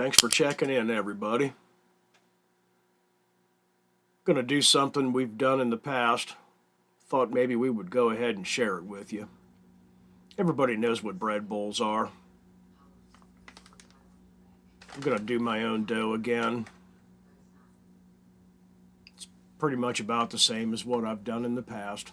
Thanks for checking in, everybody. Going to do something we've done in the past. Thought maybe we would go ahead and share it with you. Everybody knows what bread bowls are. I'm going to do my own dough again. It's pretty much about the same as what I've done in the past.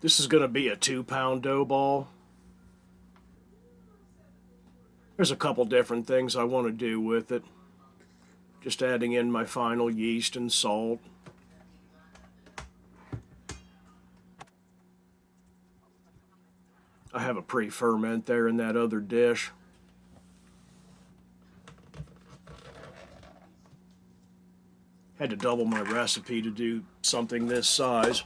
This is going to be a 2-pound dough ball. There's a couple different things I want to do with it. Just adding in my final yeast and salt. I have a pre-ferment there in that other dish. Had to double my recipe to do something this size.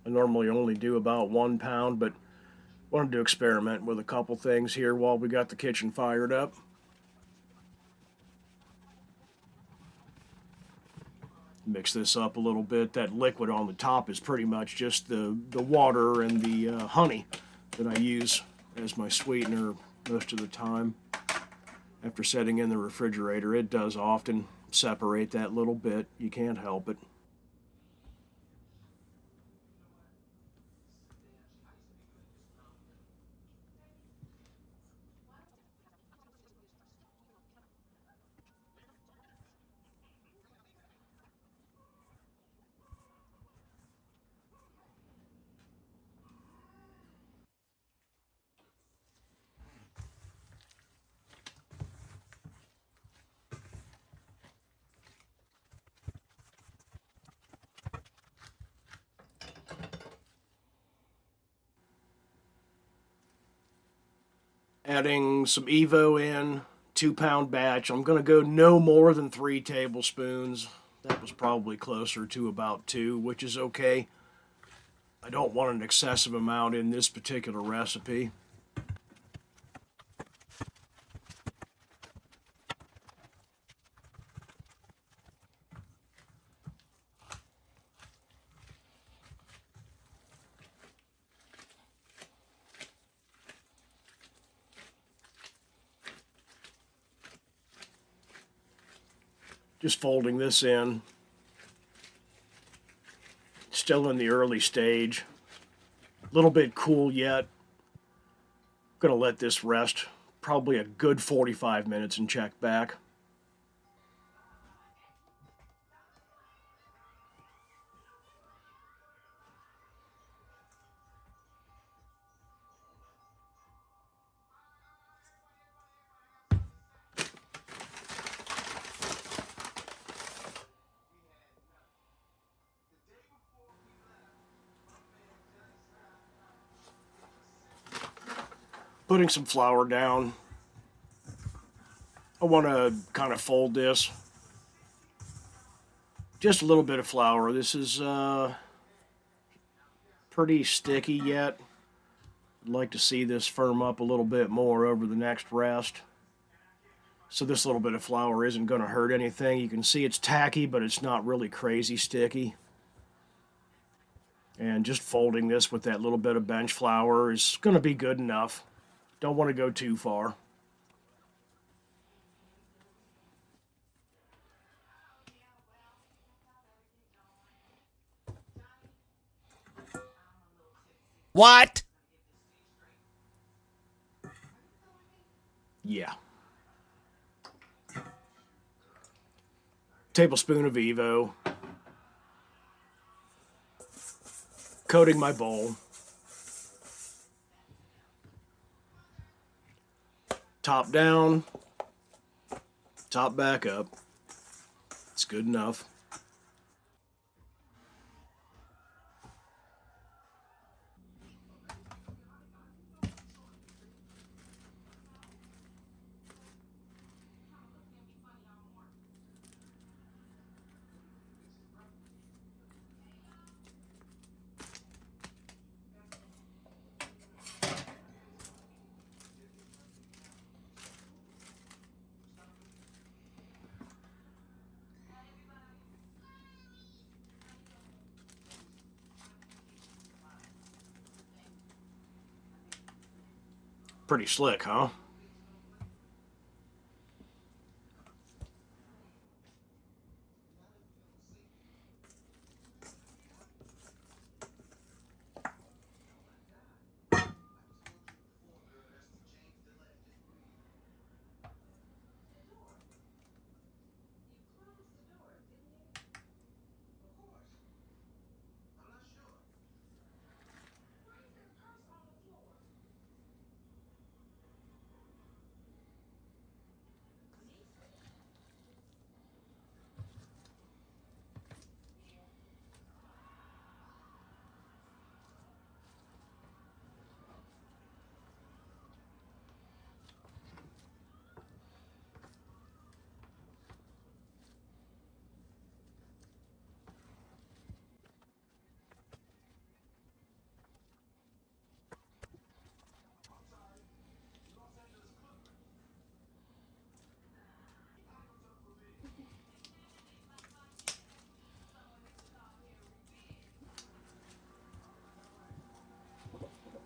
I normally only do about 1 pound, but wanted to experiment with a couple things here while we got the kitchen fired up. Mix this up a little bit. That liquid on the top is pretty much just the water and the honey that I use as my sweetener most of the time. After setting in the refrigerator, it does often separate that little bit. You can't help it. Adding some Evo in, 2-pound batch. I'm going to go no more than 3 tablespoons. That was probably closer to about 2, which is okay. I don't want an excessive amount in this particular recipe. Just folding this in. Still in the early stage. A little bit cool yet. I'm going to let this rest probably a good 45 minutes and check back. Putting some flour down. I want to kind of fold this. Just a little bit of flour. This is pretty sticky yet. I'd like to see this firm up a little bit more over the next rest. So this little bit of flour isn't going to hurt anything. You can see it's tacky, but it's not really crazy sticky. And just folding this with that little bit of bench flour is going to be good enough. Don't want to go too far. What? Yeah. Tablespoon of Evo. Coating my bowl. Top down. Top back up. It's good enough. Pretty slick, huh?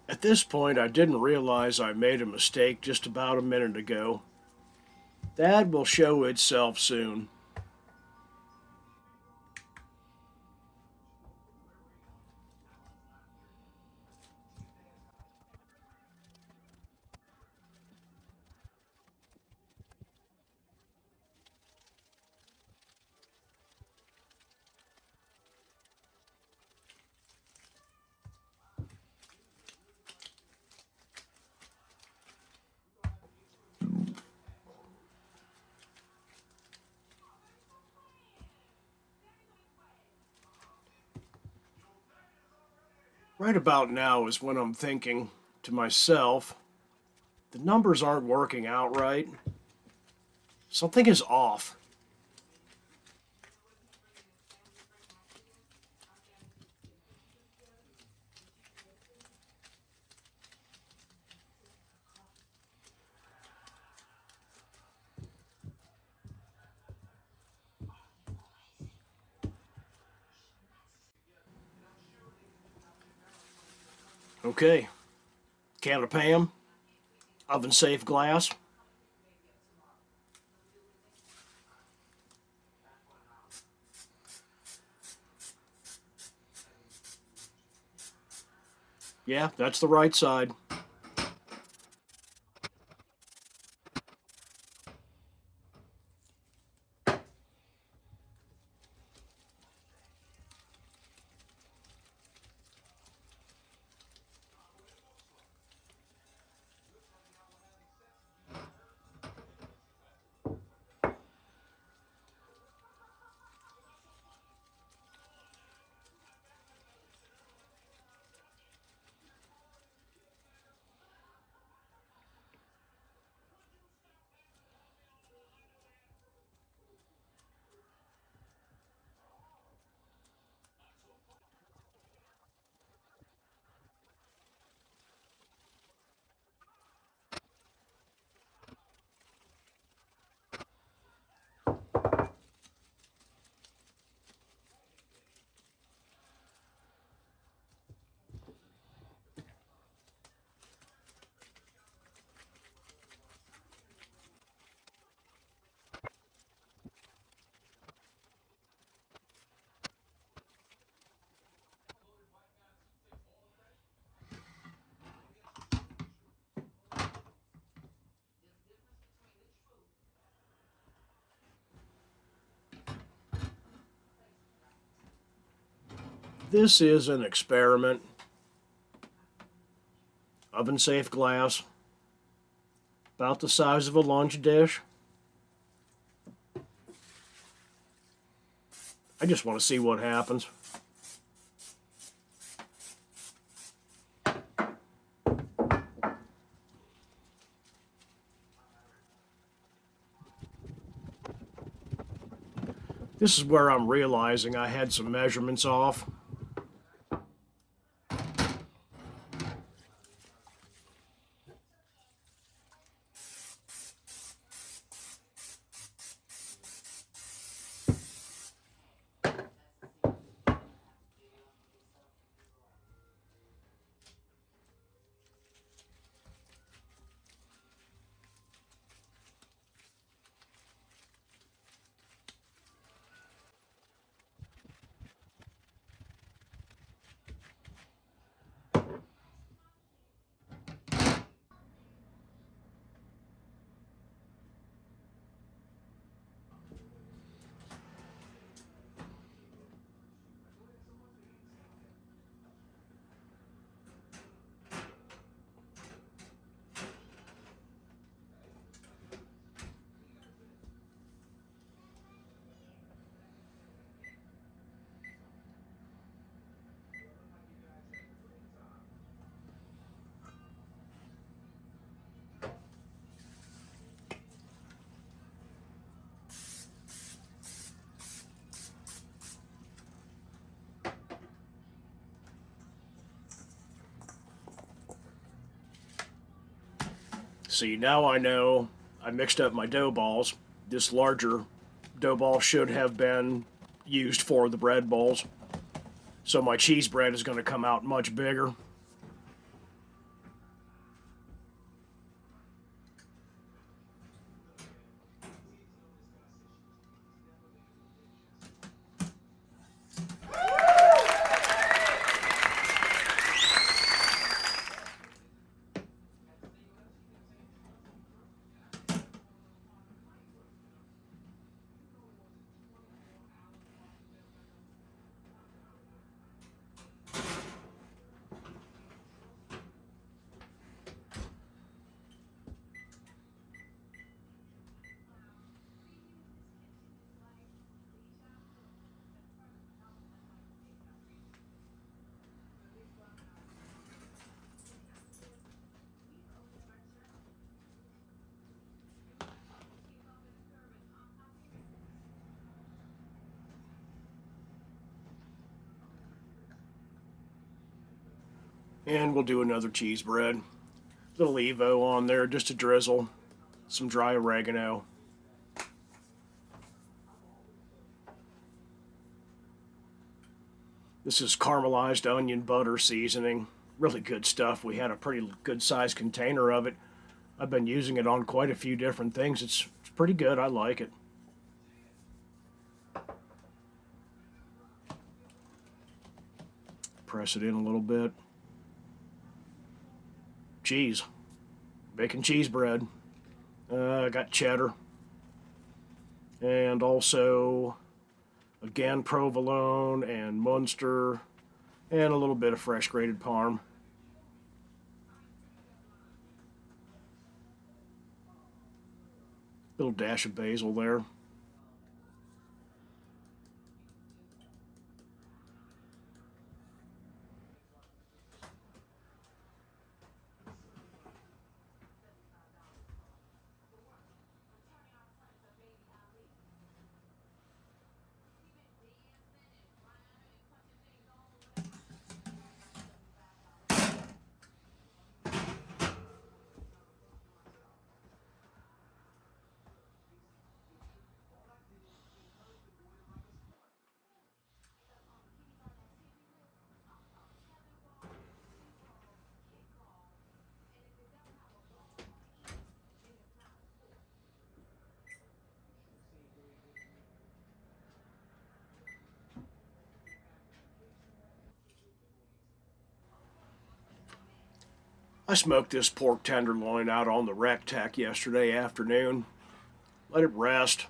At this point, I didn't realize I made a mistake just about a minute ago. That will show itself soon. Right about now is when I'm thinking to myself, the numbers aren't working out right. Something is off. Okay, can of Pam, oven safe glass. Yeah, that's the right side. This is an experiment. Oven safe glass, about the size of a lunch dish. I just want to see what happens. This is where I'm realizing I had some measurements off. See, now I know I mixed up my dough balls. This larger dough ball should have been used for the bread bowls. So my cheese bread is going to come out much bigger. And we'll do another cheese bread. Little Evo on there just to drizzle. Some dry oregano. This is caramelized onion butter seasoning. Really good stuff. We had a pretty good sized container of it. I've been using it on quite a few different things. It's pretty good. I like it. Press it in a little bit. Cheese. Bacon cheese bread. I got cheddar. And also, again, provolone and Munster. And a little bit of fresh grated parm. Little dash of basil there. I smoked this pork tenderloin out on the Rectech yesterday afternoon. Let it rest.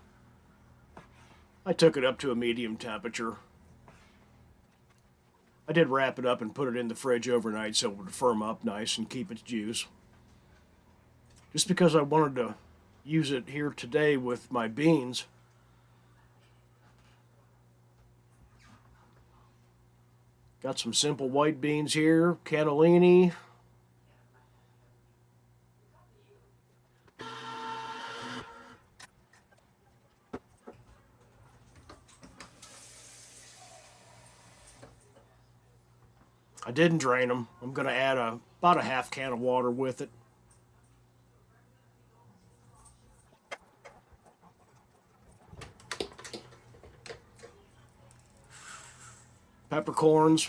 I took it up to a medium temperature. I did wrap it up and put it in the fridge overnight so it would firm up nice and keep its juice. Just because I wanted to use it here today with my beans. Got some simple white beans here, cannellini. I didn't drain them. I'm going to add about a half can of water with it. Peppercorns.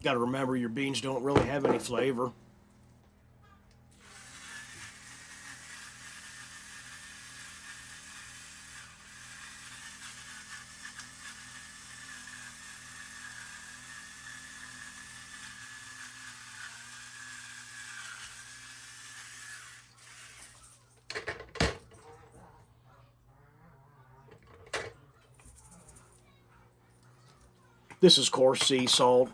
Got to remember your beans don't really have any flavor. This is coarse sea salt.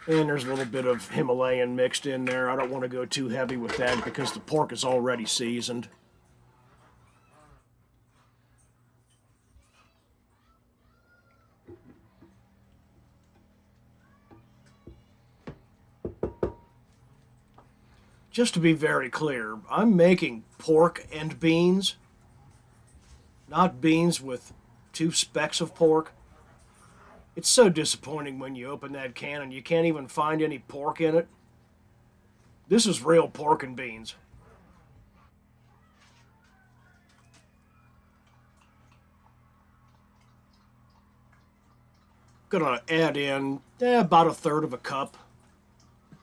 And there's a little bit of Himalayan mixed in there. I don't want to go too heavy with that because the pork is already seasoned. Just to be very clear, I'm making pork and beans, not beans with 2 specks of pork. It's so disappointing when you open that can and you can't even find any pork in it. This is real pork and beans. Gonna add in about 1/3 of a cup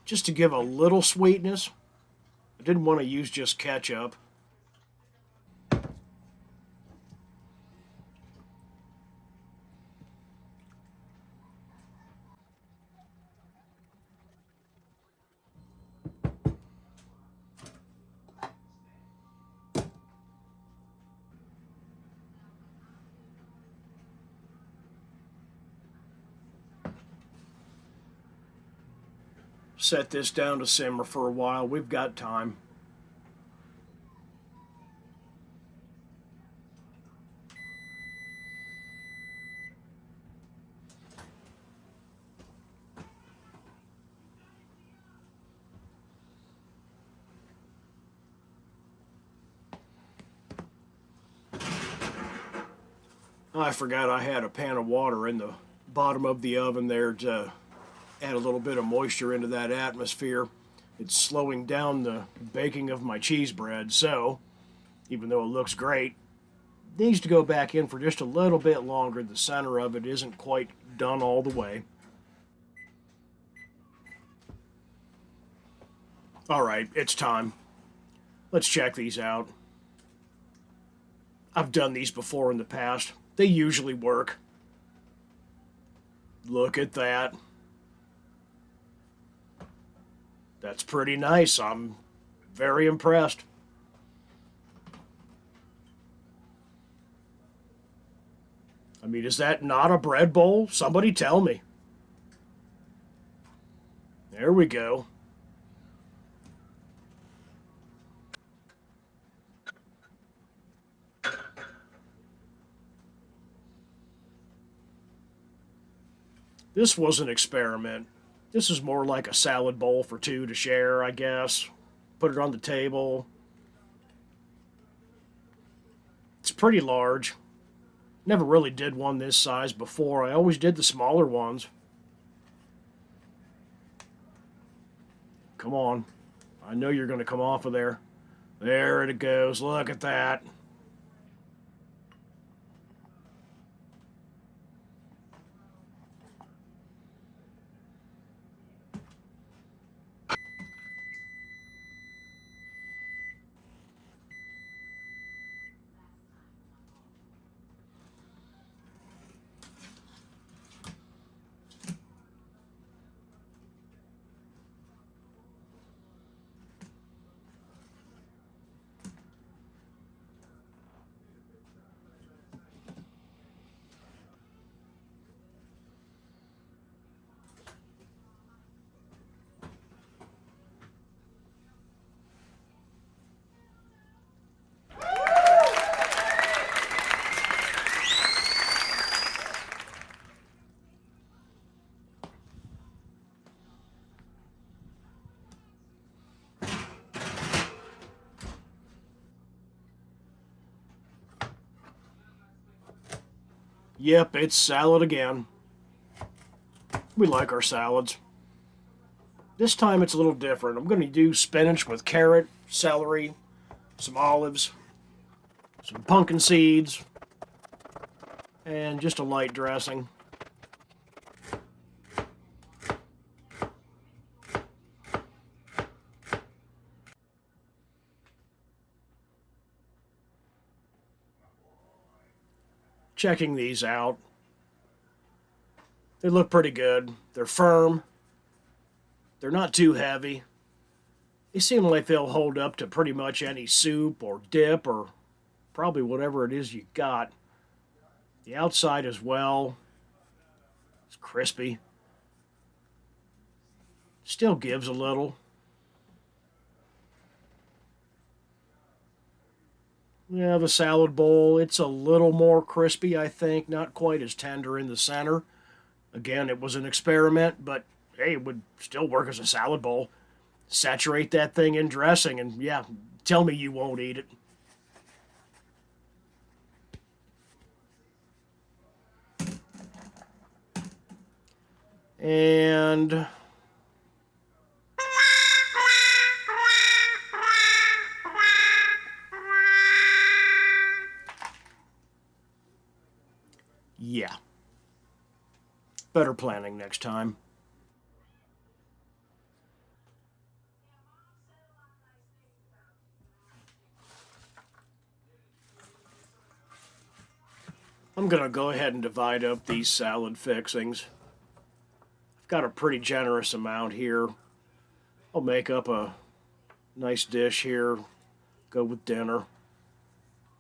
just to give a little sweetness. I didn't want to use just ketchup. Set this down to simmer for a while. We've got time. I forgot I had a pan of water in the bottom of the oven there to add a little bit of moisture into that atmosphere. It's slowing down the baking of my cheese bread, so even though it looks great, it needs to go back in for just a little bit longer. The center of it isn't quite done all the way. All right, it's time. Let's check these out. I've done these before in the past. They usually work. Look at that. That's pretty nice. I'm very impressed. I mean, is that not a bread bowl? Somebody tell me. There we go. This was an experiment. This is more like a salad bowl for two to share, I guess. Put it on the table. It's pretty large. Never really did one this size before. I always did the smaller ones. Come on. I know you're going to come off of there. There it goes. Look at that. Yep, it's salad again. We like our salads. This time it's a little different. I'm going to do spinach with carrot, celery, some olives, some pumpkin seeds, and just a light dressing. Checking these out. They look pretty good. They're firm. They're not too heavy. They seem like they'll hold up to pretty much any soup or dip or probably whatever it is you got. The outside as well. It's crispy. Still gives a little. Yeah, the salad bowl, it's a little more crispy, I think. Not quite as tender in the center. Again, it was an experiment, but hey, it would still work as a salad bowl. Saturate that thing in dressing, and yeah, tell me you won't eat it. And Yeah. Better planning next time. I'm going to go ahead and divide up these salad fixings. I've got a pretty generous amount here. I'll make up a nice dish here, go with dinner.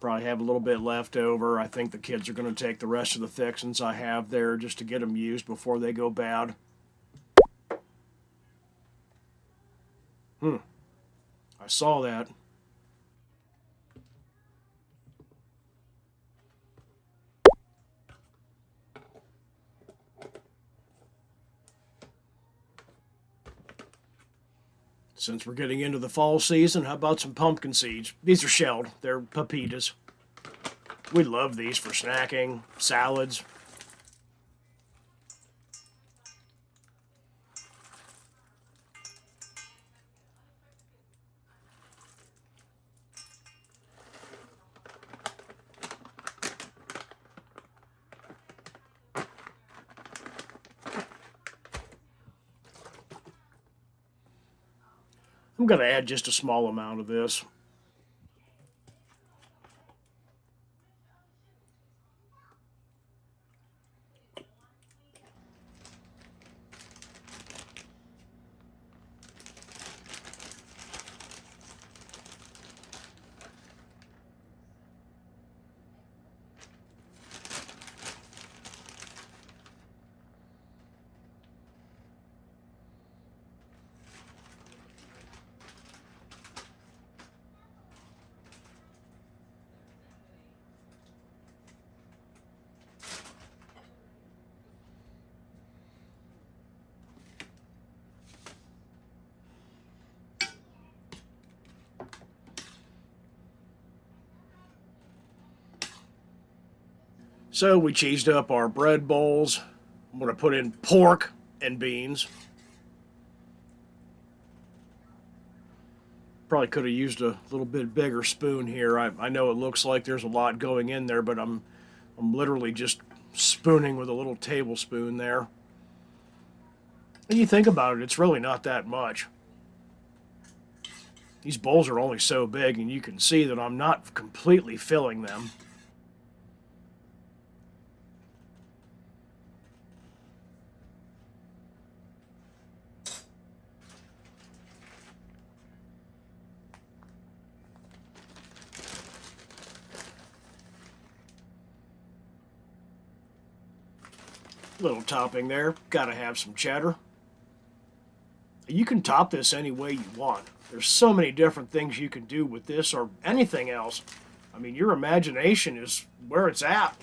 Probably have a little bit left over. I think the kids are going to take the rest of the fixings I have there just to get them used before they go bad. I saw that. Since we're getting into the fall season, how about some pumpkin seeds? These are shelled. They're pepitas. We love these for snacking, salads. I'm going to add just a small amount of this. So we cheesed up our bread bowls. I'm going to put in pork and beans. Probably could have used a little bit bigger spoon here. I know it looks like there's a lot going in there, but I'm literally just spooning with a little tablespoon there. And you think about it, it's really not that much. These bowls are only so big, and you can see that I'm not completely filling them. Little topping there. Gotta have some cheddar. You can top this any way you want. There's so many different things you can do with this or anything else. I mean, your imagination is where it's at.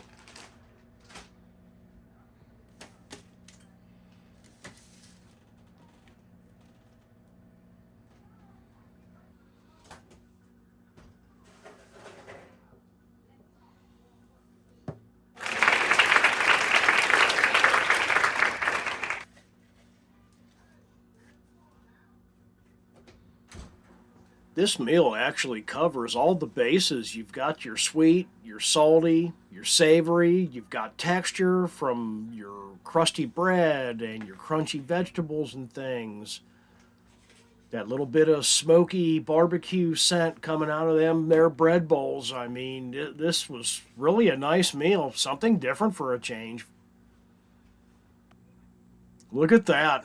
This meal actually covers all the bases. You've got your sweet, your salty, your savory, you've got texture from your crusty bread and your crunchy vegetables and things. That little bit of smoky barbecue scent coming out of them their bread bowls. I mean, this was really a nice meal. Something different for a change. Look at that.